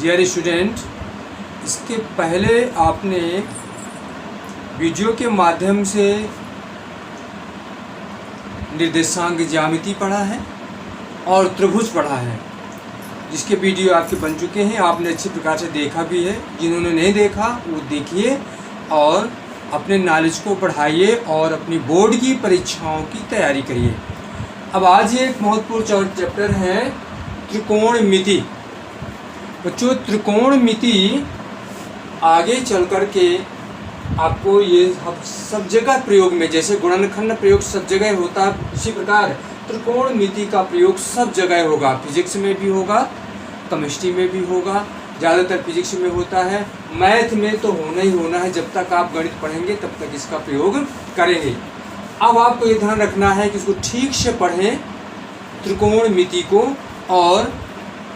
Dear student, इसके पहले आपने वीडियो के माध्यम से निर्देशांक ज्यामिति पढ़ा है और त्रिभुज पढ़ा है, जिसके वीडियो आपके बन चुके हैं। आपने अच्छी प्रकार से देखा भी है। जिन्होंने नहीं देखा वो देखिए और अपने नॉलेज को बढ़ाइए और अपनी बोर्ड की परीक्षाओं की तैयारी करिए। अब आज ये एक महत्वपूर्ण चैप्टर है त्रिकोणमिति। बच्चों, त्रिकोणमिति आगे चल कर के आपको ये सब जगह प्रयोग में, जैसे गुणनखंड प्रयोग सब जगह होता है, इसी प्रकार त्रिकोणमिति का प्रयोग सब जगह होगा। फिजिक्स में भी होगा, केमिस्ट्री में भी होगा, ज़्यादातर फिजिक्स में होता है। मैथ में तो होना ही होना है। जब तक आप गणित पढ़ेंगे तब तक इसका प्रयोग करेंगे। अब आपको ये ध्यान रखना है कि इसको ठीक से पढ़ें त्रिकोणमिति को, और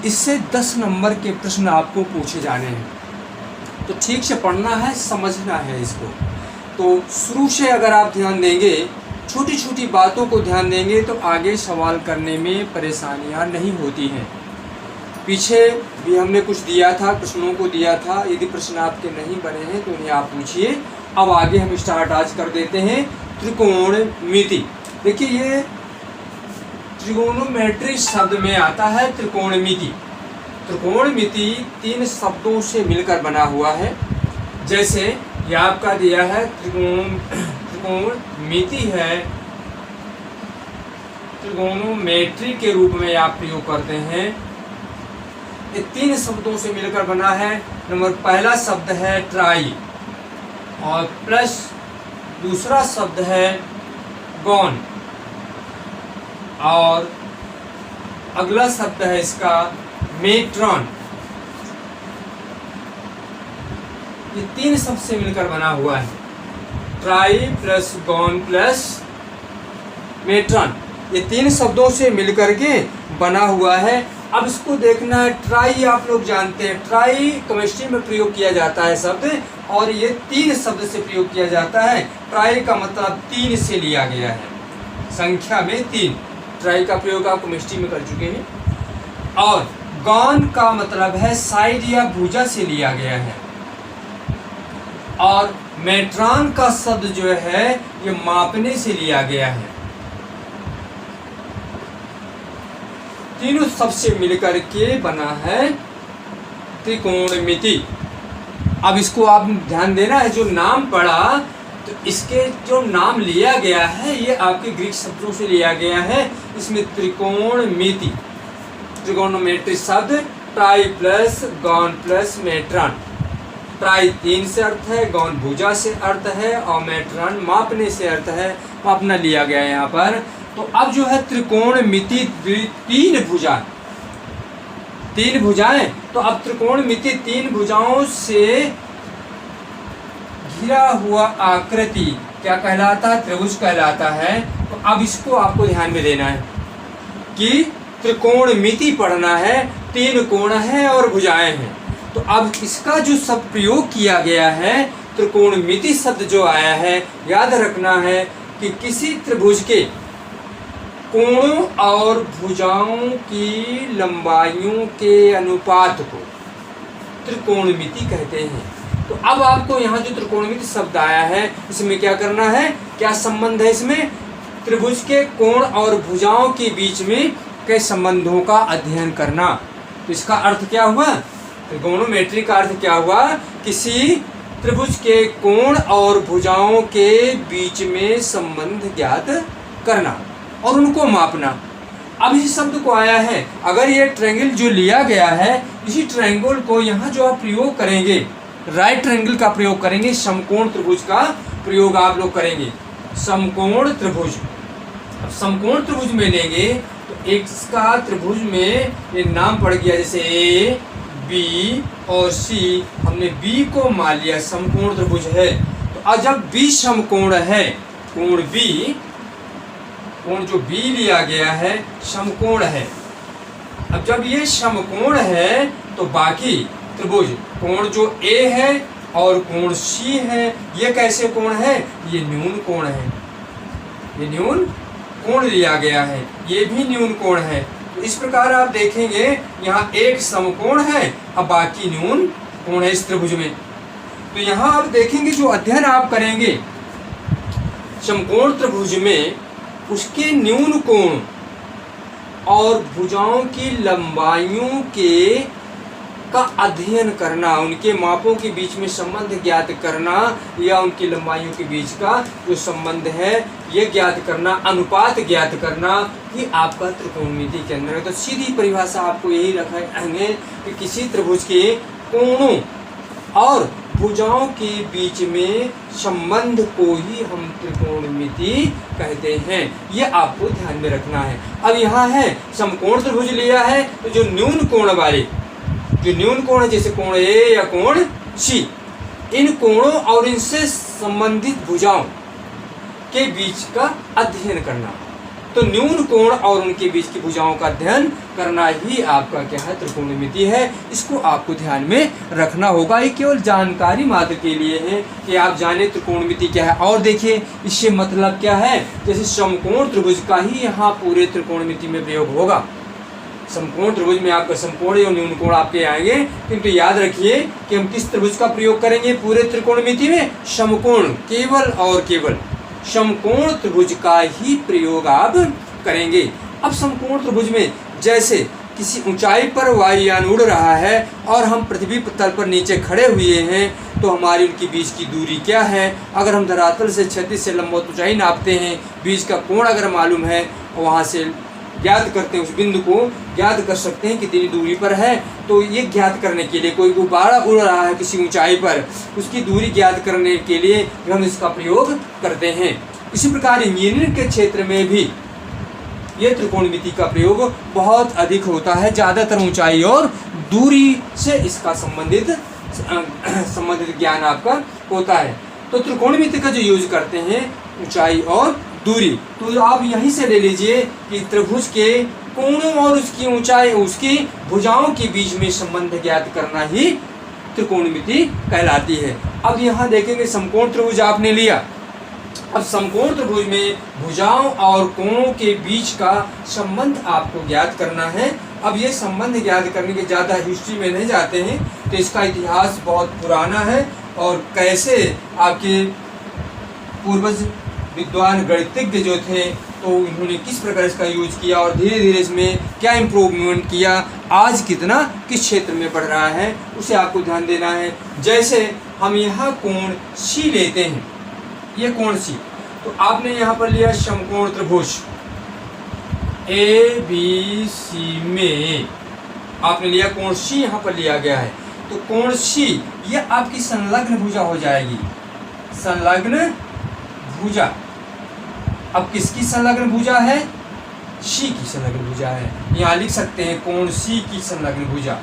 इससे 10 नंबर के प्रश्न आपको पूछे जाने हैं। तो ठीक से पढ़ना है, समझना है इसको। तो शुरू से अगर आप ध्यान देंगे, छोटी छोटी बातों को ध्यान देंगे, तो आगे सवाल करने में परेशानियां नहीं होती हैं। पीछे भी हमने कुछ दिया था, प्रश्नों को दिया था। यदि प्रश्न आपके नहीं बने हैं तो उन्हें आप पूछिए। अब आगे हम स्टार्ट आज कर देते हैं त्रिकोणमिति। देखिए, ये ट्रिगोनोमेट्री शब्द में आता है त्रिकोणमिति। त्रिकोणमिति 3 शब्दों से मिलकर बना हुआ है। जैसे ये आपका दिया है त्रिकोणमिति है, त्रिगोनोमेट्री के रूप में आप प्रयोग करते हैं। ये 3 शब्दों से मिलकर बना है। पहला शब्द है ट्राई, और प्लस दूसरा शब्द है गॉन, और अगला शब्द है इसका मेट्रॉन। ये 3 शब्द से मिलकर बना हुआ है। ट्राई प्लस गॉन प्लस मेट्रॉन, ये 3 शब्दों से मिलकर के बना हुआ है। अब इसको देखना है। ट्राई आप लोग जानते हैं, ट्राई केमिस्ट्री में प्रयोग किया जाता है शब्द, और ये 3 शब्द से प्रयोग किया जाता है। ट्राई का मतलब 3 से लिया गया है, संख्या में 3। ट्राई का प्रयोग आप केमिस्ट्री में कर चुके हैं। और गॉन का मतलब है साइड या भुजा से लिया गया है। और मेट्रॉन का शब्द जो है ये मापने से लिया गया है। तीनों शब्द से मिलकर के बना है त्रिकोणमिति। अब इसको आप ध्यान देना है। जो नाम पढ़ा, तो इसके जो नाम लिया गया है ये आपके ग्रीक शब्दों से लिया गया है। इसमें त्रिकोणमिति, त्रिकोणोमेट्री शब्द tri plus gon plus metron. Tri 3 से अर्थ है, गॉन भुजा से अर्थ है, और मेट्रॉन मापने से अर्थ है। मापना लिया गया है यहाँ पर। तो अब जो है त्रिकोणमिति 3 भुजाएं। तो अब त्रिकोणमिति 3 भुजाओं से घिरा हुआ आकृति क्या कहलाता है? त्रिभुज कहलाता है। तो अब इसको आपको ध्यान में देना है कि त्रिकोणमिति पढ़ना है। 3 कोण है और भुजाएं हैं। तो अब इसका जो शब्द प्रयोग किया गया है, त्रिकोणमिति शब्द जो आया है, याद रखना है कि किसी त्रिभुज के कोणों और भुजाओं की लंबाइयों के अनुपात को त्रिकोणमिति कहते हैं। तो अब आपको यहाँ जो त्रिकोणमिति शब्द आया है, इसमें क्या करना है, क्या संबंध है इसमें? त्रिभुज के कोण और भुजाओं के बीच में के संबंधों का अध्ययन करना। तो इसका अर्थ क्या हुआ? त्रिकोणोमेट्री का अर्थ क्या हुआ? किसी त्रिभुज के कोण और भुजाओं के बीच में संबंध ज्ञात करना और उनको मापना। अब इस शब्द को आया है, अगर ये ट्रायंगल जो लिया गया है, इसी ट्रायंगल को यहाँ जो आप प्रयोग करेंगे, राइट ट्रायंगल का प्रयोग करेंगे, समकोण त्रिभुज का प्रयोग आप लोग करेंगे। समकोण त्रिभुज, अब समकोण त्रिभुज में लेंगे तो एक का त्रिभुज में ये नाम पड़ गया, जैसे ए बी और सी। हमने बी को मान लिया समकोण त्रिभुज है। तो अब जब बी समकोण है, कोण बी, कोण जो बी लिया गया है समकोण है। अब जब ये समकोण है तो बाकी त्रिभुज, कोण जो ए है और कोण सी है, ये कैसे कोण है? ये न्यून कोण है। ये न्यून कोण लिया गया है, ये भी न्यून कोण है। तो इस प्रकार आप देखेंगे यहाँ एक समकोण है, अब बाकी न्यून कोण है इस त्रिभुज में। तो यहाँ आप देखेंगे जो अध्ययन आप करेंगे समकोण त्रिभुज में, उसके न्यून कोण और भुजाओं की लंबाइयों के का अध्ययन करना, उनके मापों के बीच में संबंध ज्ञात करना, या उनकी लंबाइयों के बीच का जो संबंध है ये ज्ञात करना, अनुपात ज्ञात करना, ये आपका त्रिकोणमिति के अंदर है। तो सीधी परिभाषा आपको यही रखेंगे कि किसी त्रिभुज के कोणों और भुजाओं के बीच में संबंध को ही हम त्रिकोणमिति कहते हैं। ये आपको ध्यान में रखना है। अब यहाँ है समकोण त्रिभुज लिया है, तो जो न्यून कोण वाले, जो न्यून कोण है जैसे कोण ए या कोण सी, इन कोणों और इनसे संबंधित भुजाओं के बीच का अध्ययन करना। तो न्यून कोण और उनके बीच की भुजाओं का अध्ययन करना ही आपका क्या है, त्रिकोणमिति है। इसको आपको ध्यान में रखना होगा। ये केवल जानकारी मात्र के लिए है कि आप जाने त्रिकोणमिति क्या है। और देखिए इससे मतलब क्या है, जैसे समकोण त्रिभुज का ही यहाँ पूरे त्रिकोणमिति में प्रयोग होगा। समकोण त्रिभुज में आपका समकोण और न्यून कोण आपके आएंगे, किंतु याद रखिए कि हम किस त्रिभुज का प्रयोग करेंगे पूरे त्रिकोणमिति में, समकोण, केवल और केवल समकोण त्रिभुज का ही प्रयोग आप करेंगे। अब समकोण त्रिभुज में जैसे किसी ऊंचाई पर वायुयान उड़ रहा है और हम पृथ्वी तल पर नीचे खड़े हुए हैं, तो हमारी उनके बीच की दूरी क्या है। अगर हम धरातल से क्षैतिज से लंबवत ऊंचाई नापते हैं, बीच का कोण अगर मालूम है, वहाँ से ज्ञात करते हैं, उस बिंदु को ज्ञात कर सकते हैं कितनी दूरी पर है। तो ये ज्ञात करने के लिए, कोई गुब्बारा उड़ रहा है किसी ऊंचाई पर, उसकी दूरी ज्ञात करने के लिए हम इसका प्रयोग करते हैं। इसी प्रकार इंजीनियरिंग के क्षेत्र में भी ये त्रिकोणमिति का प्रयोग बहुत अधिक होता है। ज़्यादातर ऊंचाई और दूरी से इसका संबंधित ज्ञान आपका होता है। तो त्रिकोणमिति का जो यूज करते हैं ऊंचाई और दूरी, तो आप यहीं से ले लीजिए कि त्रिभुज के कोणों और उसकी ऊंचाई, उसकी भुजाओं के बीच में संबंध ज्ञात करना ही त्रिकोणमिति कहलाती है। अब यहाँ देखेंगे समकोण त्रिभुज आपने लिया। अब समकोण त्रिभुज में भुजाओं और कोणों के बीच का संबंध आपको ज्ञात करना है। अब ये संबंध ज्ञात करने के ज़्यादा हिस्ट्री में नहीं जाते हैं, तो इसका इतिहास बहुत पुराना है और कैसे आपके पूर्वज विद्वान गणितज्ञ जो थे, तो इन्होंने किस प्रकार इसका यूज किया और धीरे धीरे इसमें क्या इम्प्रूवमेंट किया, आज कितना किस क्षेत्र में बढ़ रहा है, उसे आपको ध्यान देना है। जैसे हम यहाँ कोण सी लेते हैं, ये कोण सी, तो आपने यहाँ पर लिया समकोण त्रिभुज ए बी सी में आपने लिया कोण सी, यहाँ पर लिया गया है। तो कोण सी ये आपकी संलग्न भुजा हो जाएगी, संलग्न भुजा। अब किसकी संलग्न भुजा है, सी की संलग्न भुजा है। यहाँ लिख सकते हैं कोण सी की संलग्न भुजा,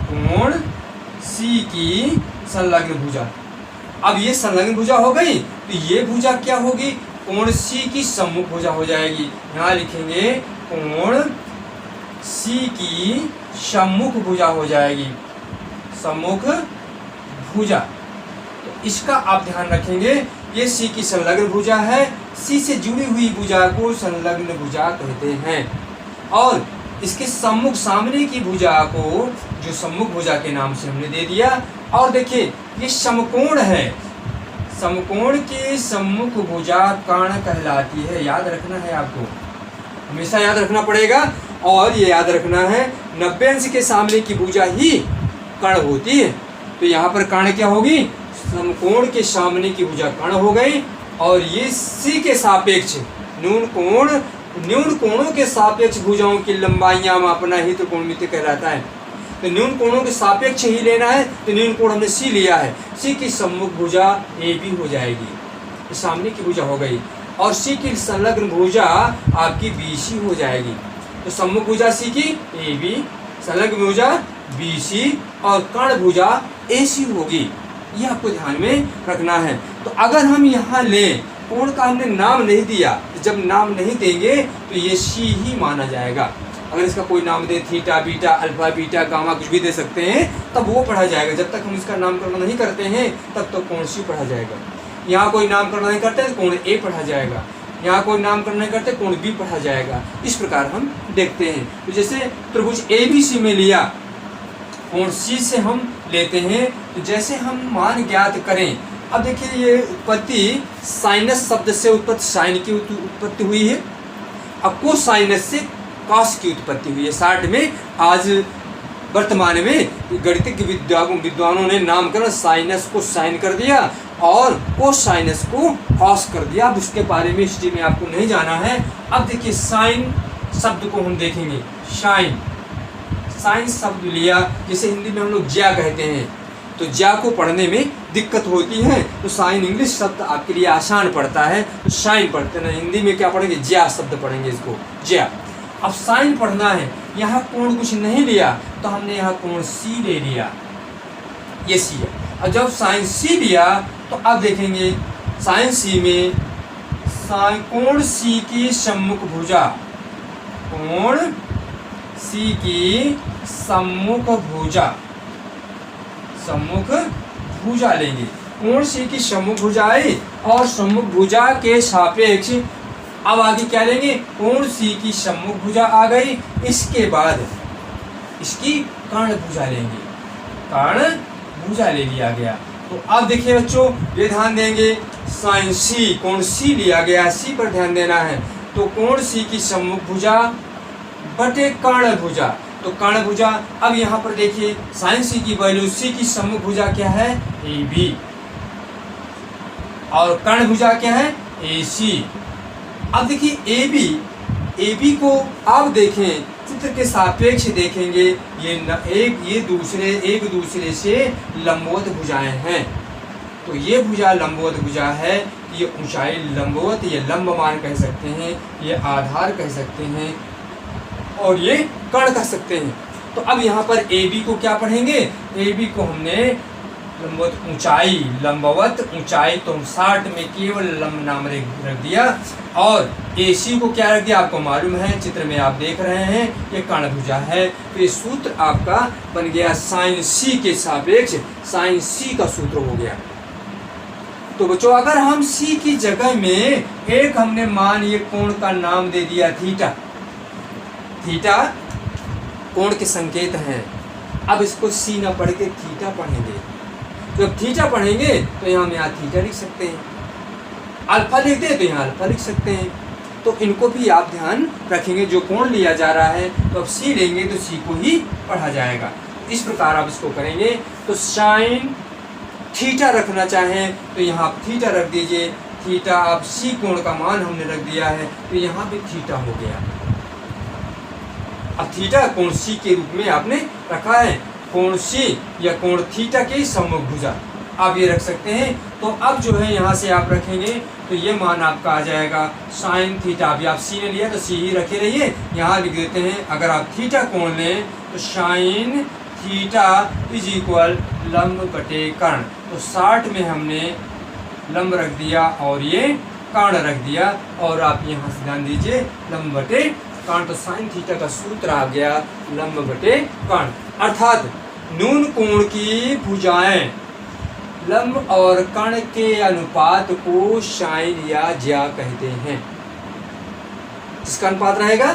कोण सी की संलग्न भुजा। अब ये संलग्न भुजा हो गई, तो ये भुजा क्या होगी, कोण सी की सम्मुख भुजा हो जाएगी। यहाँ लिखेंगे कोण सी की सम्मुख भुजा हो जाएगी, सम्मुख भुजा। तो इसका आप ध्यान रखेंगे, ये सी की संलग्न भुजा है। सी से जुड़ी हुई भुजा को संलग्न भुजा कहते हैं, और इसके सम्मुख सामने की भुजा को जो सम्मुख भुजा के नाम से हमने दे दिया। और देखिए ये समकोण है, समकोण के सम्मुख भुजा कर्ण कहलाती है। याद रखना है, आपको हमेशा याद रखना पड़ेगा। और ये याद रखना है 90 अंश के सामने की भुजा ही कर्ण होती है। तो यहाँ पर कर्ण क्या होगी, समकोण के सामने की भुजा कर्ण हो गई। और ये सी के सापेक्ष न्यून कोणों के सापेक्ष भुजाओं की लंबाइयां मापना ही त्रिकोणमिति कहलाता है। तो न्यून कोणों के सापेक्ष ही लेना है। तो न्यून कोण हमने सी लिया है, सी की सम्मुख भुजा ए बी हो जाएगी, तो सामने की भुजा हो गई। और सी की संलग्न भुजा आपकी बी सी हो जाएगी। तो सम्मुख भुजा सी की ए बी, संलग्न भुजा बी सी, और कर्ण भुजा ए सी होगी। ये आपको ध्यान में रखना है। तो अगर हम यहाँ लें, कोण का हमने नाम नहीं दिया, तो जब नाम नहीं देंगे तो ये सी ही माना जाएगा। अगर इसका कोई नाम दे, theta beta alpha beta gamma कुछ भी दे सकते हैं, तब वो पढ़ा जाएगा। जब तक हम इसका नामकरण नहीं करते हैं तब तक कोण सी पढ़ा जाएगा। यहाँ कोई नामकरण नहीं करते तो कोण ए पढ़ा जाएगा। यहाँ कोई नामकरण नहीं करते, कोण बी पढ़ा जाएगा। इस प्रकार हम देखते हैं। तो जैसे त्रिभुज ABC में लिया, कोण C से हम लेते हैं, तो जैसे हम मान ज्ञात करें। अब देखिए ये उत्पत्ति साइनस शब्द से उत्पत्ति, साइन की उत्पत्ति हुई है। अब कोसाइनस से कॉस की उत्पत्ति हुई है। 60 में आज वर्तमान में गणितज्ञ विद्वानों ने नामकरण साइनस को साइन कर दिया और कोसाइनस को कॉस कर दिया। अब उसके बारे में हिस्ट्री में आपको नहीं जाना है। अब देखिए साइन शब्द को हम देखेंगे। साइन, साइन शब्द लिया, जैसे हिंदी में हम लोग ज्या कहते हैं, तो ज्या को पढ़ने में दिक्कत होती है, तो साइन इंग्लिश शब्द आपके लिए आसान पड़ता है, तो साइन पढ़ते हैं। हिंदी में क्या पढ़ेंगे? ज्या शब्द पढ़ेंगे इसको, ज्या। अब साइन पढ़ना है, यहाँ कोण कुछ नहीं लिया, तो हमने यहाँ कोण C ले लिया, ये C है। और जब साइन C लिया, तो अब देखेंगे साइन C में कोण C की सम्मुख भुजा, कोण C की सम्मुख भुजा, सम्मुख भुजा लेंगे। कोण C की सम्मुख भुजा आई और सम्मुख भुजा के सापेक्ष अब आगे क्या लेंगे? कोण C की सम्मुख भुजा आ गई, इसके बाद इसकी कर्ण भुजा लेंगे, कर्ण भुजा ले लिया गया। तो अब देखिए बच्चों, ये ध्यान देंगे, साइन C, कोण C लिया गया, C पर ध्यान देना है। तो कोण C की सम्मुख भुजा बटे कर्ण भुजा, तो कर्ण भुजा। अब यहाँ पर देखिए साइन C की वैल्यू, C की सम्मुख भुजा क्या है? AB, और कर्ण भुजा क्या है? AC। अब देखिए AB को अब देखें, चित्र के सापेक्ष देखेंगे, ये दूसरे से लंबवत भुजाएं हैं। तो ये भुजा लंबवत भुजा है, ये ऊंचाई लंबवत, ये लंबमान कह सकते हैं, ये आधार कह सकते हैं, और ये कर्ण कह सकते हैं। तो अब यहाँ पर AB को क्या पढ़ेंगे? AB को हमने लंबवत ऊंचाई, लंबवत ऊंचाई, तो 60 में केवल लंब नाम रख दिया, और AC को क्या रख दिया? आपको मालूम है, चित्र में आप देख रहे हैं, ये कर्ण भुजा है। तो ये सूत्र आपका बन गया साइन C के सापेक्ष, साइन C का सूत्र हो गया। तो बच्चों, अगर हम C की जगह में एक हमने मान ये कोण का नाम दे दिया थीटा, थीटा कोण के संकेत हैं। अब इसको C ना पढ़ के थीटा पढ़ेंगे। जब थीटा पढ़ेंगे तो यहाँ थीटा लिख सकते हैं, अल्फा लिखते हैं तो यहाँ अल्फा लिख सकते हैं। तो इनको भी आप ध्यान रखेंगे, जो कोण लिया जा रहा है, तो अब C लेंगे तो C को ही पढ़ा जाएगा। इस प्रकार आप इसको करेंगे। तो साइन थीटा रखना चाहें तो यहाँ थीटा रख दीजिए, थीटा। अब C कोण का मान हमने रख दिया है, तो यहाँ भी थीटा हो गया। अब थीटा कोण C के रूप में आपने रखा है, कोण C या कोण थीटा के सम्मुख भुजा आप ये रख सकते हैं। तो अब जो है यहाँ से आप रखेंगे तो ये मान आपका आ जाएगा साइन थीटा। अभी आप C ने लिया तो C ही रखे रहिए, यहाँ लिख देते हैं। अगर आप थीटा कोण लें तो साइन थीटा इज इक्वल लंब बटे कर्ण। तो 60 में हमने लंब रख दिया और ये कर्ण रख दिया, और आप यहाँ से ध्यान दीजिए लंब बटे कर्ण। तो साइन थीटा का सूत्र आ गया लंब बटे कर्ण, अर्थात नून कोण की भुजाएं लंब और कर्ण के अनुपात को साइन या ज्या कहते हैं। इसका अनुपात रहेगा,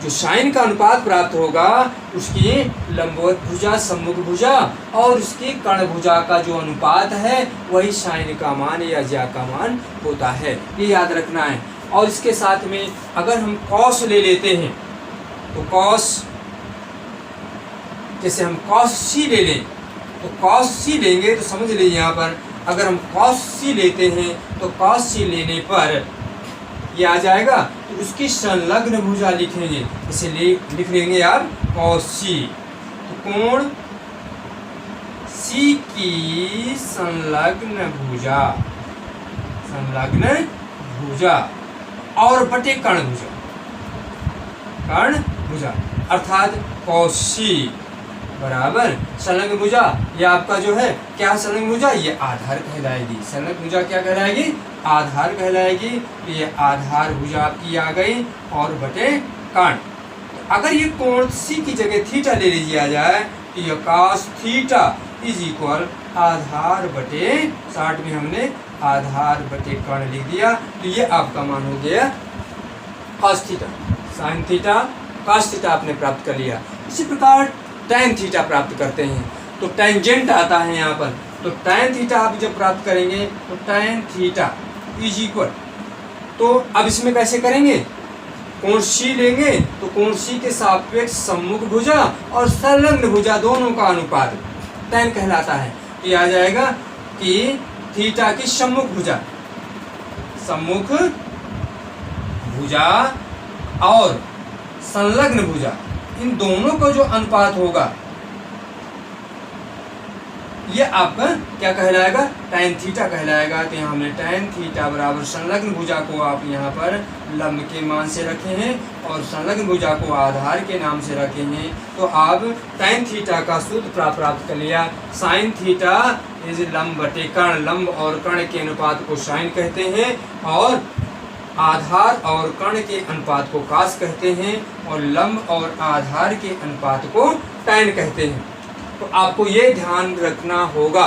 जो साइन का अनुपात प्राप्त होगा उसकी लंबवत भुजा, सम्मुख भुजा, और उसकी कर्ण भुजा का जो अनुपात है वही साइन का मान या ज्या का मान होता है। ये याद रखना है। और इसके साथ में अगर हम कॉस ले लेते हैं तो कॉस, जैसे हम कॉस C ले लें, तो कॉस C लेंगे तो समझ लीजिए यहाँ पर अगर हम कॉस C लेते हैं तो कॉस C लेने पर ये आ जाएगा, तो उसकी संलग्न भुजा लिखेंगे। इसे लिख लेंगे आप कॉस C। तो कोण C की संलग्न भुजा, संलग्न भुजा और बटे कर्ण भुजा, कर्ण भुजा, अर्थात कॉस C बराबर संलग्न भुजा। ये आपका जो है क्या संलग्न भुजा, ये आधार कहलाएगी। संलग्न भुजा क्या कहलाएगी, आधार कहलाएगी। तो ये आधार भुजा आपकी आ गई और बटे कर्ण। अगर ये कोण C की जगह थीटा ले लिया जाए तो ये cos थीटा इज इक्वल आधार बटे 60 में हमने आधार बटे कर्ण लिख दिया, तो ये आपका मान हो गया cos theta. sin theta cos theta आपने प्राप्त कर लिया। इसी प्रकार tan थीटा प्राप्त करते हैं, तो टेंजेंट आता है यहाँ पर, तो tan थीटा आप जब प्राप्त करेंगे तो tan थीटा इज इक्वल, तो अब इसमें कैसे करेंगे, कोण C लेंगे तो कोण C के सापेक्ष सम्मुख भुजा और संलग्न भुजा दोनों का अनुपात tan कहलाता है। तो आ जाएगा कि थीटा की सम्मुख भुजा और संलग्न भुजा, इन दोनों का जो अनुपात होगा ये आपका क्या कहलाएगा, tan थीटा कहलाएगा। तो यहाँ हमने tan थीटा बराबर संलग्न भुजा को आप यहाँ पर लंब के मान से रखे हैं और संलग्न भुजा को आधार के नाम से रखे हैं। तो आप tan थीटा का सूत्र प्राप्त कर लिया। sin थीटा इज लंब बटे कर्ण, लंब और कर्ण के अनुपात को sin कहते हैं और आधार और कर्ण के अनुपात को cos कहते हैं और लंब और आधार के अनुपात को tan कहते हैं। तो आपको ये ध्यान रखना होगा,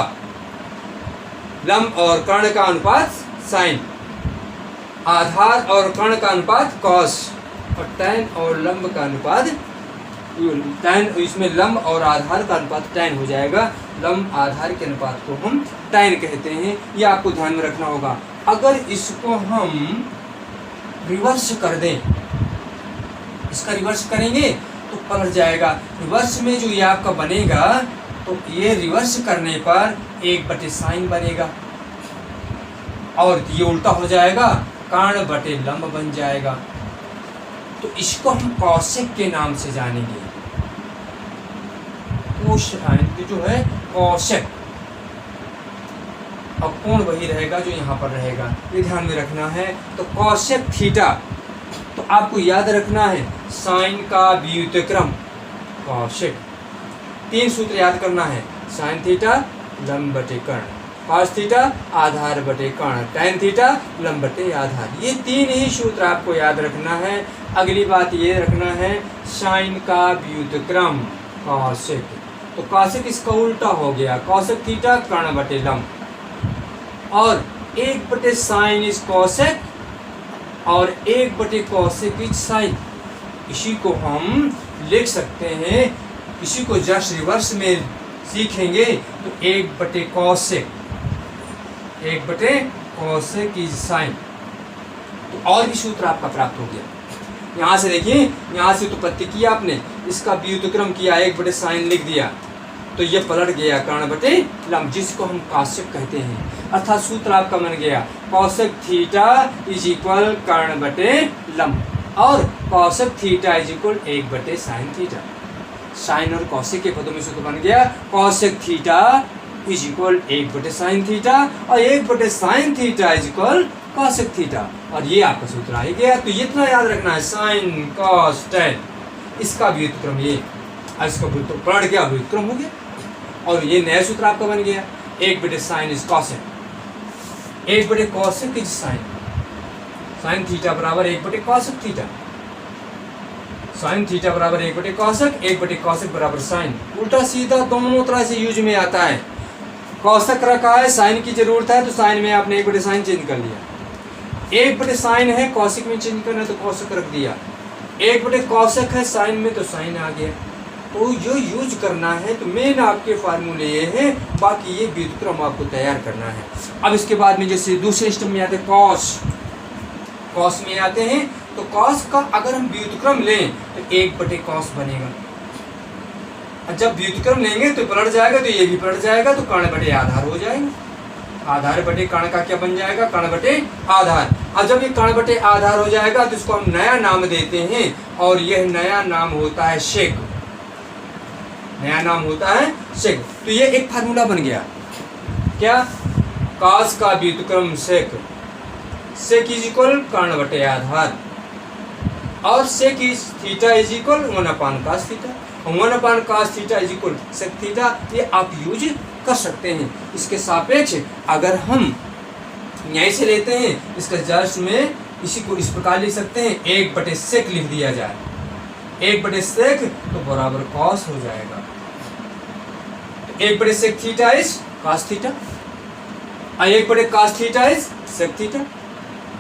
लंब और कर्ण का अनुपात sin, आधार और कर्ण का अनुपात cos और tan और लंब का अनुपात tan, इसमें लंब और आधार का अनुपात tan हो जाएगा। लंब आधार के अनुपात को हम tan कहते हैं, ये आपको ध्यान में रखना होगा। अगर इसको हम रिवर्स कर दें, इसका रिवर्स करेंगे तो पलट जाएगा। रिवर्स में जो ये आपका बनेगा, तो ये रिवर्स करने पर 1/sin बनेगा और ये उल्टा हो जाएगा, कर्ण बटे लंब बन जाएगा। तो इसको हम कौशिक के नाम से जानेंगे, जो है कौशिक, और कोण वही रहेगा जो यहाँ पर रहेगा, ये ध्यान में रखना है। तो कौशिक थीटा, तो आपको याद रखना है साइन का व्युत्क्रम कौशिक, 3 सूत्र याद करना है, साइन थीटा लंब बटे कर्ण, cos थीटा आधार बटे कर्ण, tan थीटा लंब बटे आधार, ये 3 ही सूत्र आपको याद रखना है। अगली बात ये रखना है साइन का व्युत्क्रम कौशिक, तो कौशिक इसका उल्टा हो गया, कौशिक थीटा कर्ण बटे लंब और 1/sin इज कौशिक और 1/cosec इज साइन। इसी को हम लिख सकते हैं, इसी को जस्ट रिवर्स में सीखेंगे तो 1/cosec इज साइन। तो और भी सूत्र आपका प्राप्त हो गया। यहाँ से देखिए, यहाँ से उत्पत्ति किया आपने, इसका व्युत्क्रम किया, 1/sin लिख दिया, तो ये पलट गया कर्ण बटे लंब, जिसको हम कौशिक कहते हैं। अर्थात सूत्र आपका बन गया कौशिक थीटा इज इक्वल कर्ण बटे लंब और cosec theta is equal 1/sin theta. Sine और कौशिक के पदों में सूत्र बन गया cosec theta is equal 1/sin theta और 1/sin theta is equal cosec theta, और ये आपका सूत्र आ गया। तो ये इतना याद रखना है, साइन कॉस tan, इसका व्युत्क्रम ये, इसका व्युत्क्रम पलट गया, व्युत्क्रम हो गया, और ये नया सूत्र आपका बन गया 1/sin is Kaushik, 1/cosec is sine, sine theta बराबर 1/cosec थीटा, साइन थीटा बराबर 1/cosec, 1/cosec बराबर साइन, उल्टा सीधा दोनों तरह से यूज में आता है। कौशिक रखा है, साइन की जरूरत है तो साइन में आपने 1/sin चेंज कर लिया, 1/sin है कौशिक में चेंज करना है तो कौशिक रख दिया, 1/cosec है साइन में तो साइन आ गया। तो जो यूज करना है, तो मेन आपके फार्मूले ये है, बाकी ये व्युत्क्रम आपको तैयार करना है। अब इसके बाद में जैसे दूसरे स्टेप में आते हैं कॉस में आते हैं, तो कॉस का अगर हम व्युत्क्रम लें तो 1/cos बनेगा, और जब व्युत्क्रम लेंगे तो पलट जाएगा, तो ये भी पलट जाएगा, तो कर्ण बटे आधार हो जाएगा, आधार बटे कर्ण का क्या बन जाएगा, कर्ण बटे आधार। और जब ये कर्ण बटे आधार हो जाएगा तो इसको हम नया नाम देते हैं, और यह नया नाम होता है शेक, नया नाम होता है शेक। तो ये एक फार्मूला बन गया, क्या, cos का व्युत्क्रम शेक, शेक इज इक्वल कर्ण बटे आधार, और shake is theta is equal 1/cos theta, 1/cos theta is equal shake theta. ये आप यूज कर सकते हैं। इसके सापेक्ष अगर हम न्याय से लेते हैं, इसका जस्ट में इसी को इस प्रकार लिख सकते हैं, 1/sec लिख दिया जाए, 1/sec तो बराबर cos हो जाएगा, तो 1/sec theta is cos theta, एक बटे cos theta is sec theta.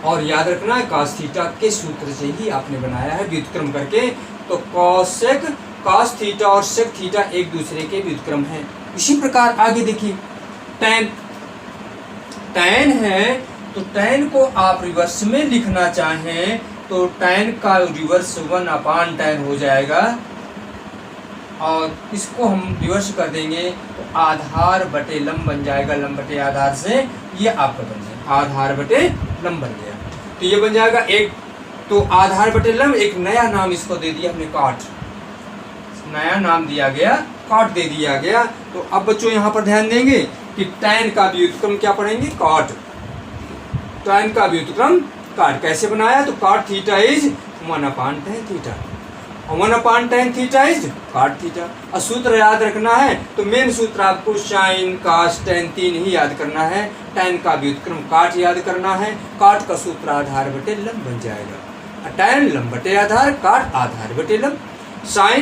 और याद रखना है cos थीटा के सूत्र से ही आपने बनाया है व्युत्क्रम करके। तो cos थीटा और sec थीटा एक दूसरे के व्युत्क्रम हैं। इसी प्रकार आगे देखिए tan है, तो tan को आप रिवर्स में लिखना चाहें तो tan का रिवर्स 1/tan हो जाएगा, और इसको हम रिवर्स कर देंगे तो आधार बटे लंब बन जाएगा। लंब बटे आधार से ये आपका बन जाएगा, आधार बटे लंब बन गया। तो ये बन जाएगा एक, तो आधार बटे लंब, एक नया नाम इसको दे दिया हमने काट, नया नाम दिया गया काट दे दिया गया। तो अब बच्चों यहाँ पर ध्यान देंगे कि tan का व्युत्क्रम क्या पढ़ेंगे, काट। tan का व्युत्क्रम काट कैसे बनाया, तो काट theta is 1/tan theta, 1/tan theta is काट थीटा। और सूत्र याद रखना है तो मेन सूत्र आपको sin cos tan 3 ही याद करना है। tan का व्युत्क्रम काट याद करना है, काट का सूत्र आधार बटे लंब बन जाएगा। tan लंब बटे आधार, काट आधार बटे लंब, sin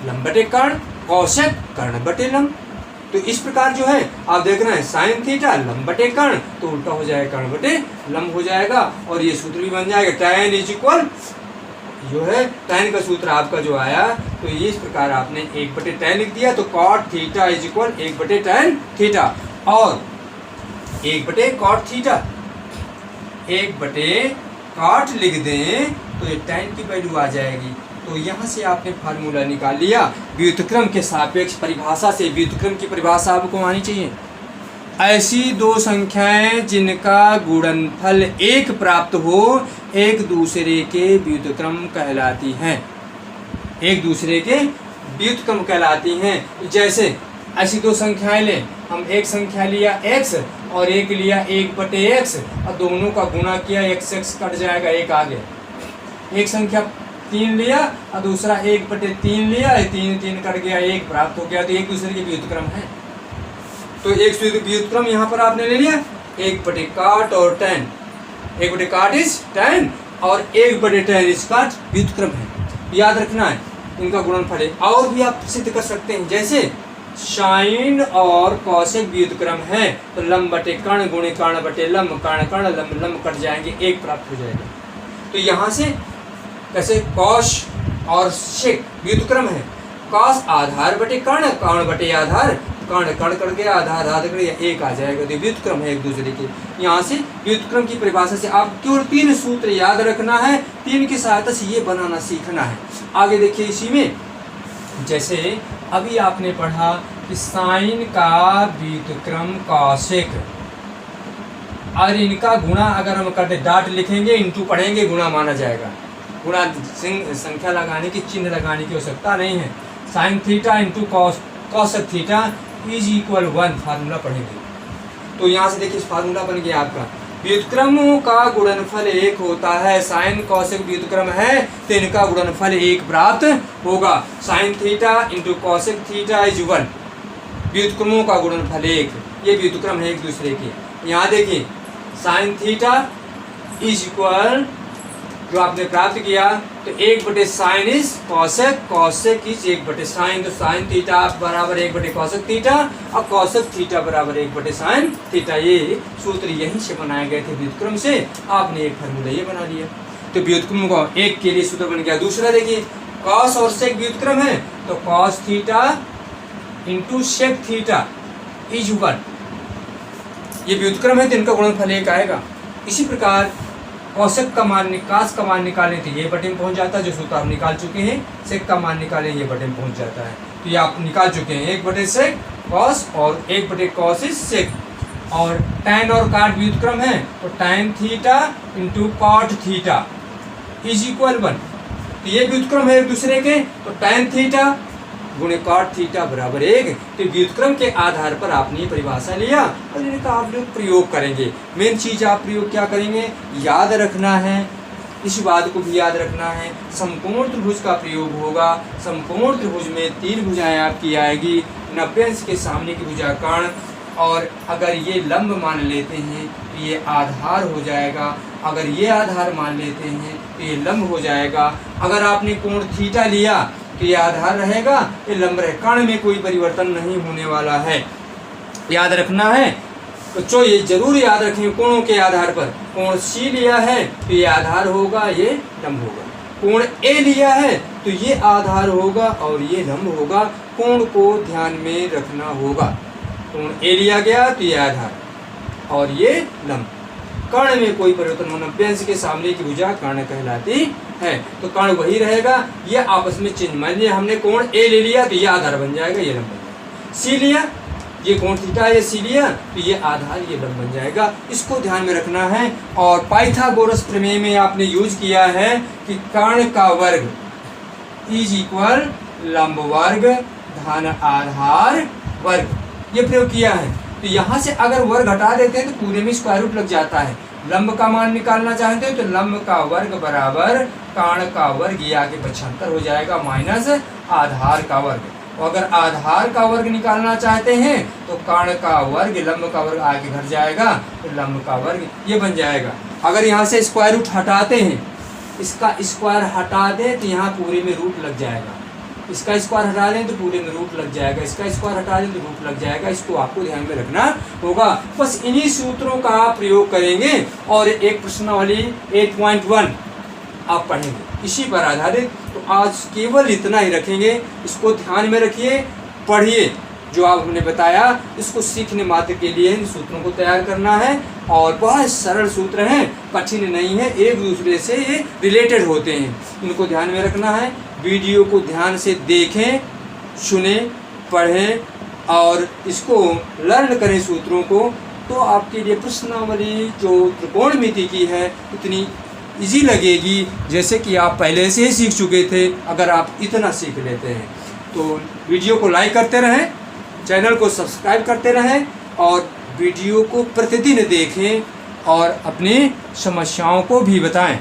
लंब बटे कर्ण, cosec कर्ण बटे लंब। तो इस प्रकार जो है आप देख रहे हैं sin थीटा लंब बटे कर्ण, तो उल्टा हो जाएगा कर्ण बटे लंब हो जाएगा। और ये सूत्र भी बन जाएगा tan इज इक्वल जो है tan का सूत्र आपका जो आया, तो ये इस प्रकार आपने 1/tan लिख दिया। तो cot theta is equal 1/tan theta, और 1/cot थीटा 1/cot लिख दें तो ये tan की वैल्यू आ जाएगी। तो यहाँ से आपने फार्मूला निकाल लिया व्युत्क्रम के सापेक्ष परिभाषा से। व्युत्क्रम की परिभाषा आपको आनी चाहिए, ऐसी दो संख्याएं जिनका गुणनफल 1 प्राप्त हो एक दूसरे के व्युत्क्रम कहलाती हैं, एक दूसरे के व्युत्क्रम कहलाती हैं। जैसे ऐसी दो संख्याएं लें, हम एक संख्या लिया x और एक लिया 1/x, और दोनों का गुणा किया, x कट जाएगा, एक आगे। एक संख्या 3 लिया और दूसरा 1/3 लिया, 3 कट गया, 1 प्राप्त हो गया। तो एक दूसरे के व्युत्क्रम है। तो एक व्युत्क्रम यहाँ पर आपने ले लिया 1/cot और tan, 1/cot इज tan और 1/tan इज cot व्युत्क्रम है, याद रखना है इनका गुणनफल है। और भी आप सिद्ध कर सकते हैं, जैसे sin और cosec व्युत्क्रम है तो लंब बटे कर्ण गुणे कर्ण बटे लंब, कर्ण कर्ण लंब लंब कट जाएंगे, 1 प्राप्त हो जाएगा। तो यहाँ से कैसे cos और sec व्युत्क्रम है, cos आधार बटे कर्ण, कर्ण बटे आधार, कर्ण कर्ण कट गया, आधार आधार कट गया, 1 आ जाएगा। तो व्युत्क्रम है एक दूसरे के। यहाँ से व्युत्क्रम की परिभाषा से आप केवल 3 सूत्र याद रखना है, 3 की सहायता से ये बनाना सीखना है। आगे देखिए इसी में, जैसे अभी आपने पढ़ा कि sin का व्युत्क्रम cosec, और इनका गुणा अगर हम करते डॉट लिखेंगे, इंटू पढ़ेंगे, गुणा माना जाएगा। गुणा संख्या लगाने की, चिन्ह लगाने की आवश्यकता नहीं है। sin theta into cosec theta is equal 1 formula पढ़ेंगे। तो यहाँ से देखिए फार्मूला बन गया आपका, व्युत्क्रमों का गुणनफल 1 होता है। sin cosec व्युत्क्रम है तो इनका गुणनफल 1 प्राप्त होगा। sin theta into cosec theta is 1, व्युत्क्रमों का गुणनफल 1, ये व्युत्क्रम है एक दूसरे के। यहाँ देखिए sin थीटा इज इक्वल जो आपने प्राप्त किया, तो 1/sin is cosec, cosec is 1/sin, तो sin थीटा बराबर 1/cosec थीटा और cosec थीटा बराबर 1/sin थीटा। ये सूत्र यहीं से बनाए गए थे व्युत्क्रम से, आपने एक फार्मूला ये बना लिया। तो व्युत्क्रम को एक के लिए सूत्र बन गया। दूसरा देखिए cos और sec व्युत्क्रम है, तो cos theta into sec theta is 1, ये व्युत्क्रम है तो इनका गुणनफल 1 आएगा। इसी प्रकार cosec का मान, cos का मान निकालें तो ये बटे में पहुंच जाता है, जो सूत्र आप निकाल चुके हैं। sec का मान निकालें, ये बटे में पहुंच जाता है। तो ये आप निकाल चुके हैं, 1/sec cos और 1/cos इज sec। और tan और cot व्युत्क्रम है तो tan theta into cot theta is equal 1, तो ये व्युत्क्रम है एक दूसरे के। तो tan थीटा गुणे cot थीटा बराबर 1। तो व्युत्क्रम के आधार पर आपने ये परिभाषा लिया और इनका आप लोग प्रयोग करेंगे। मेन चीज आप प्रयोग क्या करेंगे, याद रखना है, इस बात को भी याद रखना है, समकोण त्रिभुज का प्रयोग होगा। समकोण त्रिभुज में 3 भुजाएं आपकी आएगी, 90 अंश के सामने की भुजा कर्ण, और अगर ये लंब मान लेते हैं तो ये आधार हो जाएगा, अगर ये आधार मान लेते हैं तो ये लंब हो जाएगा। अगर आपने कोण थीटा लिया तो ये आधार रहेगा, ये लंब रहे। कर्ण में कोई परिवर्तन नहीं होने वाला है, याद रखना है। बच्चों ये जरूर याद रखें, कोणों के आधार पर। कोण सी लिया है तो ये आधार होगा, ये लंब होगा। कोण ए लिया है तो ये आधार होगा और ये लंब होगा। कोण को ध्यान में रखना होगा। कोण ए लिया गया तो ये आधार और ये लंब। कर्ण में कोई परिवर्तन होना, व्यंज के सामने की भुजा कर्ण कहलाती है, तो कर्ण वही रहेगा। ये आपस में चिन्ह, मान लिया हमने कोण ए ले लिया तो ये आधार बन जाएगा, ये लंब बन जाएगा। सी लिया, ये कोण थीटा ये सी लिया तो ये आधार ये लंब बन जाएगा। इसको ध्यान में रखना है। और पाइथागोरस प्रमेय में आपने यूज किया है कि कर्ण का वर्ग इज इक्वल लंब वर्ग धन आधार वर्ग, ये प्रयोग किया है। तो यहाँ से अगर वर्ग हटा देते हैं तो पूरे में स्क्वायर रूट लग जाता है। लंब का मान निकालना चाहते हैं तो लंब का वर्ग बराबर कर्ण का वर्ग, ये आगे पक्षांतर हो जाएगा माइनस आधार का वर्ग। और अगर आधार का वर्ग निकालना चाहते हैं तो कर्ण का वर्ग लंब का वर्ग आगे घर जाएगा तो लंब का वर्ग ये बन जाएगा। अगर यहाँ से स्क्वायर रूट हटाते हैं, इसका स्क्वायर हटा दें तो यहाँ पूरे में रूट लग जाएगा। इसका स्क्वायर हटा दें तो पूरे में रूट लग जाएगा, इसका स्क्वायर हटा दें तो रूट लग जाएगा। इसको आपको ध्यान में रखना होगा। बस इन्हीं सूत्रों का आप प्रयोग करेंगे और एक प्रश्नावली 8.1 आप पढ़ेंगे इसी पर आधारित। तो आज केवल इतना ही रखेंगे, इसको ध्यान में रखिए, पढ़िए। जो आप हमने बताया इसको सीखने मात्र के लिए इन सूत्रों को तैयार करना है। और बहुत सरल सूत्र हैं, कठिन नहीं है, एक दूसरे से ये रिलेटेड होते हैं, इनको ध्यान में रखना है। वीडियो को ध्यान से देखें, सुने, पढ़ें और इसको लर्न करें सूत्रों को, तो आपके लिए प्रश्नावली जो त्रिकोणमिति की है इतनी इजी लगेगी जैसे कि आप पहले से ही सीख चुके थे। अगर आप इतना सीख लेते हैं तो वीडियो को लाइक करते रहें, चैनल को सब्सक्राइब करते रहें और वीडियो को प्रतिदिन देखें और अपनी समस्याओं को भी बताएं।